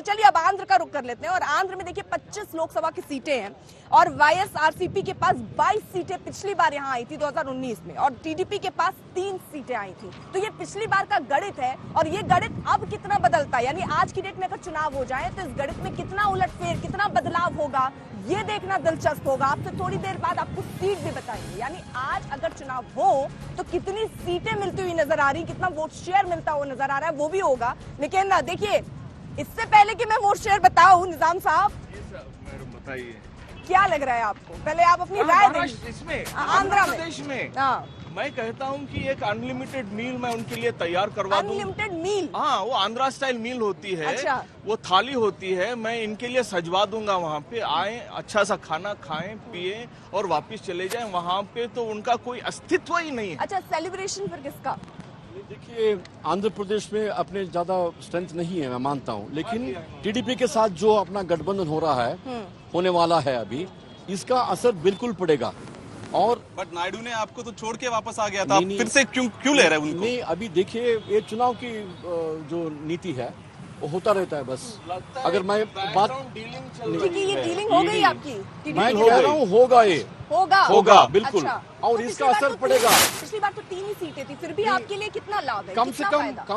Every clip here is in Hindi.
चलिए अब आंध्र का रुख कर लेते हैं। और आंध्र में देखिए 25 लोकसभा की सीटें हैं और वाईएसआरसीपी के पास 22 सीटें पिछली बार यहाँ आई थी 2019 में, और टीडीपी के पास 3 सीटें आई थी। तो ये पिछली बार का गणित है और ये गणित अब कितना बदलता है, यानी आज की डेट में अगर चुनाव हो जाए तो इस गणित में कितना उलटफेर, कितना बदलाव होगा, ये देखना दिलचस्प होगा। आपसे थोड़ी देर बाद आपको सीट भी बताएंगे, यानी आज अगर चुनाव हो तो कितनी सीटें मिलती हुई नजर आ रही, कितना वोट शेयर मिलता हुआ नजर आ रहा है, वो भी होगा। लेकिन देखिए, इससे पहले कि मैं वोट शेयर बताऊं, निजाम साहब बताइए क्या लग रहा है आपको, पहले आप अपनी राय दें। इसमें आंध्र प्रदेश में हाँ, मैं कहता हूं कि एक अनलिमिटेड मील मैं उनके लिए तैयार करवा दूं। अनलिमिटेड मील? हाँ, वो आंध्रा स्टाइल मील होती है। अच्छा। वो थाली होती है, मैं इनके लिए सजवा दूंगा। वहाँ पे आए, अच्छा सा खाना खाएं पिए और वापस चले जाएं। वहाँ पे तो उनका कोई अस्तित्व ही नहीं है। अच्छा, सेलिब्रेशन फिर किसका? देखिए, आंध्र प्रदेश में अपने ज्यादा स्ट्रेंथ नहीं है, मैं मानता हूँ, लेकिन टीडीपी के साथ जो अपना गठबंधन हो रहा है, होने वाला है अभी, इसका असर बिल्कुल पड़ेगा। और बट नायडू ने आपको तो छोड़ के वापस आ गया था, फिर से क्यों ले रहे हैं उनको? नहीं, अभी देखिए, ये चुनाव की जो नीति है वो होता रहता है। बस अगर मैं बात क्योंकि ये डीलिंग हो गई आपकी, मैं कह रहा हूँ होगा, ये होगा बिल्कुल। अच्छा। और तो इसका असर पड़ेगा। पिछली बार तो 3 ही सीटें थी, फिर भी आपके लिए कितना लाभ है? कम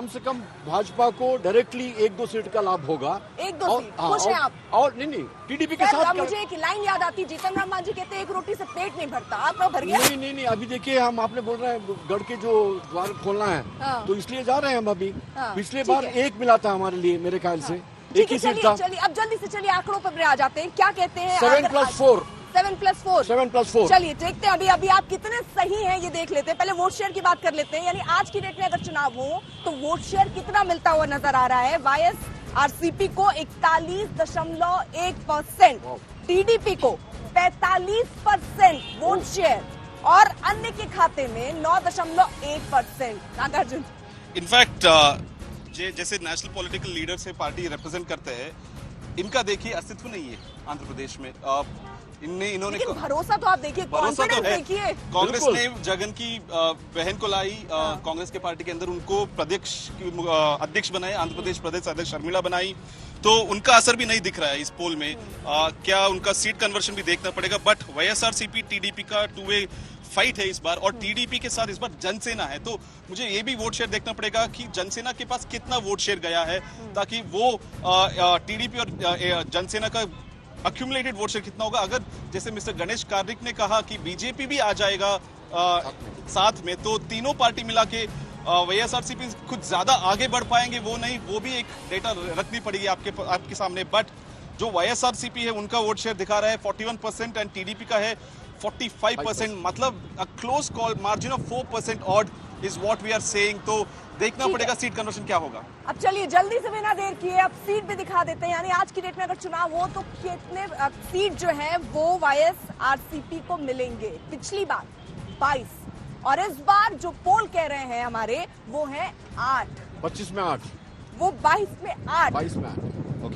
से कम भाजपा को डायरेक्टली 1-2 सीट का लाभ होगा। 1-2 सीट खुश हैं आप? और नहीं, टीडीपी के साथ मुझे एक लाइन याद आती, जीतन राम मांझी कहते हैं एक रोटी से पेट नहीं भरता, आपका भर गया? नहीं, अभी देखिए, हम आपने बोल रहे हैं गढ़ के जो द्वार खोलना है, तो इसलिए जा रहे हैं हम अभी। पिछले बार 1 मिला था हमारे लिए, मेरे ख्याल से 1 ही सीट था। चलिए अब जल्दी से चलिए आंकड़ों पर आ जाते हैं, क्या कहते हैं? 7+4। 7+4। चलिए देखते हैं अभी आप कितने सही हैं, ये देख लेते हैं। पहले वोट शेयर की बात कर लेते हैं, यानी आज की डेट में अगर चुनाव हो तो वोट शेयर कितना मिलता हुआ नजर आ रहा है? वाईएसआरसीपी को 41.1%, टीडीपी को 45% वोट शेयर और अन्य के खाते में 9.1%। नागार्जुन, इनफैक्ट जैसे नेशनल पॉलिटिकल लीडर से पार्टी रिप्रेजेंट करते हैं, इनका देखिए अस्तित्व नहीं है आंध्र प्रदेश में। इन्होंने भरोसा तो आप देखिए, कॉन्फिडेंस देखिए। कांग्रेस ने जगन की बहन को लाई, कांग्रेस के पार्टी के अंदर उनको अध्यक्ष बनाए, आंध्र प्रदेश प्रदेश अध्यक्ष शर्मिला बनाई, तो उनका असर भी नहीं दिख रहा है इस पोल में। क्या उनका सीट कन्वर्शन भी देखना पड़ेगा। बट वाईएसआरसीपी टीडीपी का 2-वे फाइट है इस बार, और टीडीपी के साथ इस बार जनसेना है, तो मुझे ये भी वोट शेयर देखना पड़ेगा कि जनसेना के पास कितना वोट शेयर गया है, ताकि वो टीडीपी और जनसेना का अक्यूमुलेटेड वोट शेयर कितना होगा। अगर जैसे मिस्टर गणेश कार्तिक ने कहा कि बीजेपी भी आ जाएगा साथ में, तो तीनों पार्टी मिला के वाईएसआरसीपी कुछ ज्यादा आगे बढ़ पाएंगे, वो नहीं, वो भी एक डेटा रखनी पड़ेगी आपके सामने। बट जो वाईएसआरसीपी है उनका वोट शेयर दिखा रहा है 41% एंड टीडीपी का है 45%, मतलब a close call, margin of 4% odd is what we are saying. तो देखना पड़ेगा सीट कन्वर्शन क्या होगा। अब चलिए जल्दी से बिना देर किए अब सीट भी दिखा देते हैं, यानी आज की डेट में अगर चुनाव हो तो कितने सीट जो है वो वाईएसआरसीपी को मिलेंगे? पिछली बार 22 और इस बार जो पोल कह रहे हैं हमारे वो है 8। 25 में 8, वो 22 में 8। 22 में 8।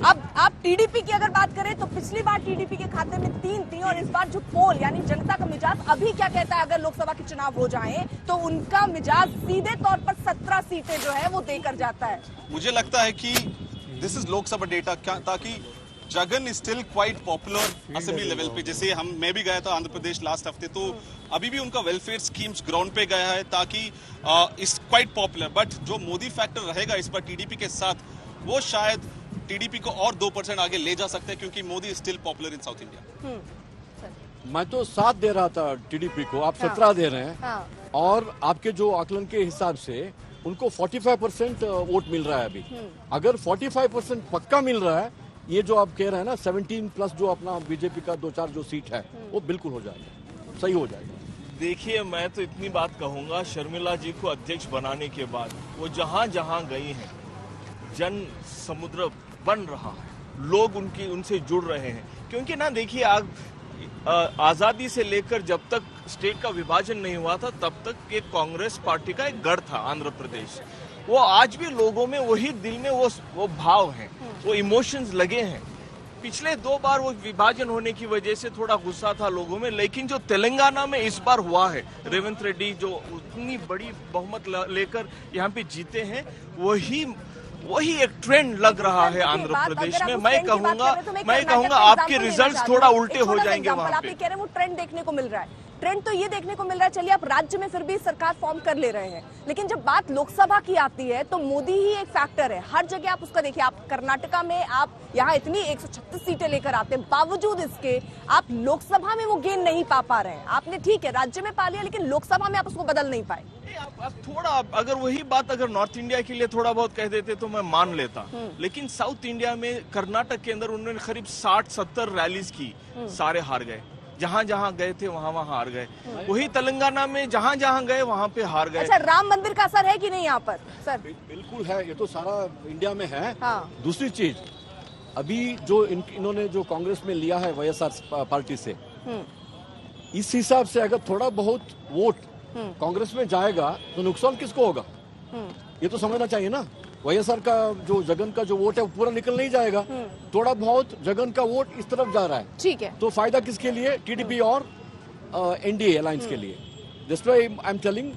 अब आप टीडीपी की अगर बात करें तो पिछली बार टीडीपी के खाते में 3 थी, और इस बार जो पोल यानी जनता का मिजाज अभी क्या कहता है, अगर लोकसभा के चुनाव हो जाएं तो उनका मिजाज सीधे तौर पर 17 सीटें जो है वो देकर जाता है। मुझे लगता है कि दिस इज लोकसभा डेटा, ताकि Jagan is still quite popular assembly level पे। जैसे मैं भी गया था आंध्र प्रदेश लास्ट हफ्ते, तो अभी भी उनका वेलफेयर स्कीम्स ग्राउंड पे गया है, ताकि इज क्वाइट पॉपुलर। बट जो मोदी फैक्टर रहेगा इस बार टीडीपी के साथ, वो शायद टीडीपी को और 2% आगे ले जा सकते हैं, क्योंकि Modi is still popular in south India. मैं तो 7 दे रहा था टीडीपी को, आप 17 दे रहे हैं। और आपके जो आकलन के हिसाब से उनको 45% वोट मिल रहा है अभी। अगर 45% पक्का मिल रहा है, ये जो आप कह रहे हैं ना 17+ जो अपना बीजेपी का 2-4 जो सीट है, वो बिल्कुल हो जाएगा, सही हो जाएगा। देखिए, मैं तो इतनी बात कहूंगा, शर्मिला जी को अध्यक्ष बनाने के बाद वो जहां जहां गई हैं, जन समुद्र बन रहा है, लोग उनसे जुड़ रहे हैं। क्योंकि ना देखिए, आजादी से लेकर जब तक स्टेट का विभाजन नहीं हुआ था, तब तक एक कांग्रेस पार्टी का एक गढ़ था आंध्र प्रदेश। वो आज भी लोगों में वही दिल में वो भाव हैं, वो इमोशंस लगे हैं। पिछले 2 बार वो विभाजन होने की वजह से थोड़ा गुस्सा था लोगों में, लेकिन जो तेलंगाना में इस बार हुआ है, रेवंत रेड्डी जो उतनी बड़ी बहुमत लेकर यहाँ पे जीते हैं, वही एक ट्रेंड लग रहा है आंध्र प्रदेश में। मैं कहूंगा आपके रिजल्ट्स थोड़ा उल्टे हो जाएंगे वहां आप पे। ये कह रहे हैं वो ट्रेंड देखने को मिल रहा है। ट्रेंड तो ये देखने को मिल रहा है, चलिए आप राज्य में फिर भी सरकार फॉर्म कर ले रहे हैं, लेकिन जब बात लोकसभा की आती है तो मोदी ही एक फैक्टर है। हर जगह आप उसका देखिए, आप कर्नाटका में आप यहाँ इतनी 136 सीटें लेकर आते हैं, बावजूद इसके आप लोकसभा में वो गेन नहीं पा रहे हैं। आपने ठीक है राज्य में पा लिया, लेकिन लोकसभा में आप उसको बदल नहीं पाए। आप थोड़ा, अगर वही बात अगर नॉर्थ इंडिया के लिए थोड़ा बहुत कह देते तो मैं मान लेता, लेकिन साउथ इंडिया में कर्नाटक के अंदर उन्होंने करीब 60-70 रैलीज की, सारे हार गए। जहां जहां गए थे वहां हार गए। वही तेलंगाना में जहां जहां गए वहां पे हार गए। अच्छा, राम मंदिर का असर है कि नहीं यहाँ पर सर? बिल्कुल है, ये तो सारा इंडिया में है। हाँ। दूसरी चीज, अभी जो इन्होंने जो कांग्रेस में लिया है वाईएसआर पार्टी से, इस हिसाब से अगर थोड़ा बहुत वोट कांग्रेस में जाएगा तो नुकसान किसको होगा, ये तो समझना चाहिए ना। वाईएसआर का जो जगन का जो वोट है वो पूरा निकल नहीं जाएगा, थोड़ा बहुत जगन का वोट इस तरफ जा रहा है। ठीक है, तो फायदा किसके लिए? टीडीपी और एनडीए अलायंस के लिए। जस्ट आई एम टेलिंग,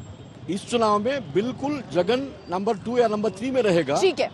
इस चुनाव में बिल्कुल जगन नंबर 2 या नंबर 3 में रहेगा। ठीक है।